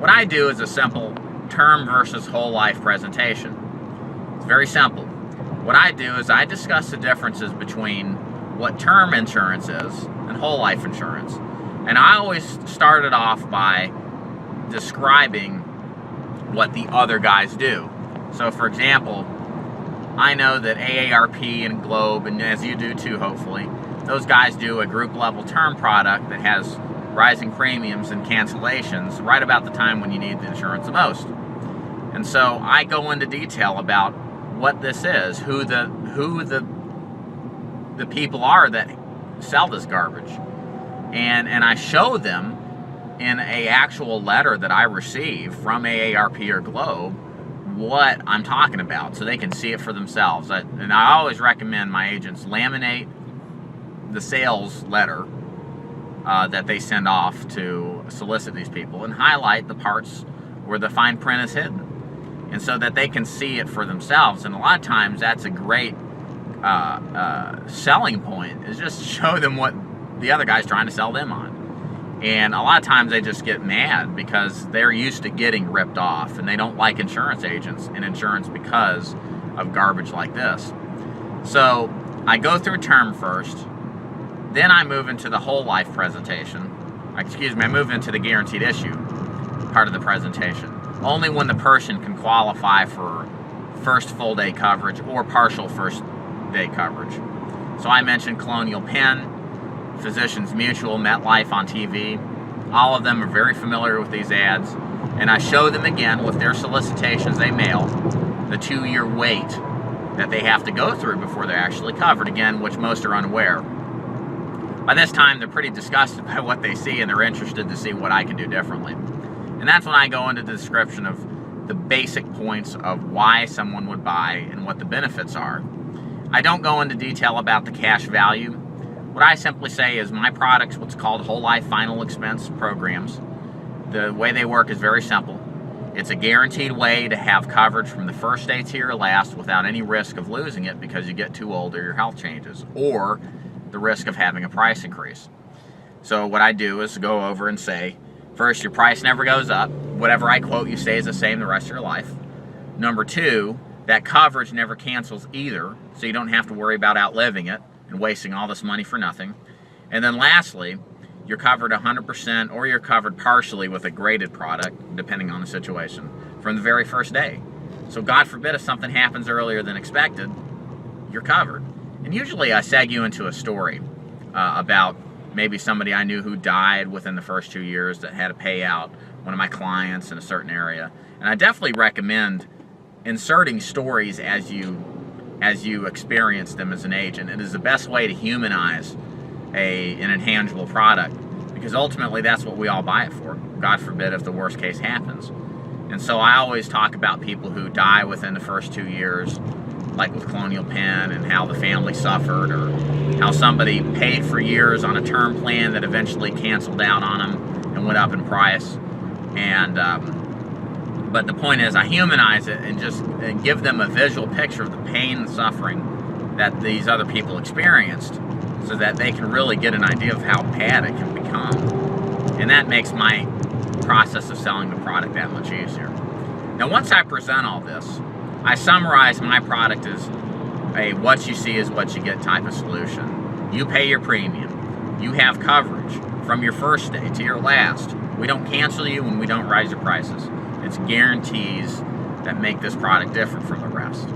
What I do is a simple term versus whole life presentation. It's very simple. What I do is I discuss the differences between what term insurance is and whole life insurance. And I always start it off by describing what the other guys do. So for example, I know that AARP and Globe, and as you do too hopefully, those guys do a group level term product that has rising premiums and cancellations right about the time when you need the insurance the most. And so I go into detail about what this is, who the people are that sell this garbage. And I show them in a actual letter that I receive from AARP or Globe what I'm talking about, so they can see it for themselves. And I always recommend my agents laminate the sales letter that they send off to solicit these people and highlight the parts where the fine print is hidden, and so that they can see it for themselves. And a lot of times that's a great selling point, is just show them what the other guy's trying to sell them on. And a lot of times they just get mad because they're used to getting ripped off, and they don't like insurance agents and insurance because of garbage like this. So I go through term first, then I move into the whole life presentation. I move into the guaranteed issue part of the presentation. Only when the person can qualify for first full day coverage or partial first day coverage. So I mentioned Colonial Penn, Physicians Mutual, MetLife on TV. All of them are very familiar with these ads, and I show them again with their solicitations they mail the 2-year wait that they have to go through before they're actually covered, again, which most are unaware. By this time, they're pretty disgusted by what they see, and they're interested to see what I can do differently. And that's when I go into the description of the basic points of why someone would buy and what the benefits are. I don't go into detail about the cash value. What I simply say is my products, what's called whole life final expense programs. The way they work is very simple. It's a guaranteed way to have coverage from the first day to your last without any risk of losing it because you get too old or your health changes, or the risk of having a price increase. So what I do is go over and say, first, your price never goes up. Whatever I quote you stays the same the rest of your life. Number two, that coverage never cancels either, so you don't have to worry about outliving it and wasting all this money for nothing. And then lastly, you're covered 100% or you're covered partially with a graded product, depending on the situation, from the very first day. So God forbid if something happens earlier than expected, you're covered. And usually I seg you into a story about maybe somebody I knew who died within the first 2 years that had a payout, one of my clients in a certain area. And I definitely recommend inserting stories as you experience them as an agent. It is the best way to humanize an intangible product, because ultimately that's what we all buy it for. God forbid if the worst case happens. And so I always talk about people who die within the first 2 years, like with Colonial Penn, and how the family suffered, or how somebody paid for years on a term plan that eventually canceled out on them and went up in price. And but the point is, I humanize it and give them a visual picture of the pain and suffering that these other people experienced, so that they can really get an idea of how bad it can become. And that makes my process of selling the product that much easier. Now, once I present all this, I summarize my product as a what you see is what you get type of solution. You pay your premium. You have coverage from your first day to your last. We don't cancel you and we don't raise your prices. It's guarantees that make this product different from the rest.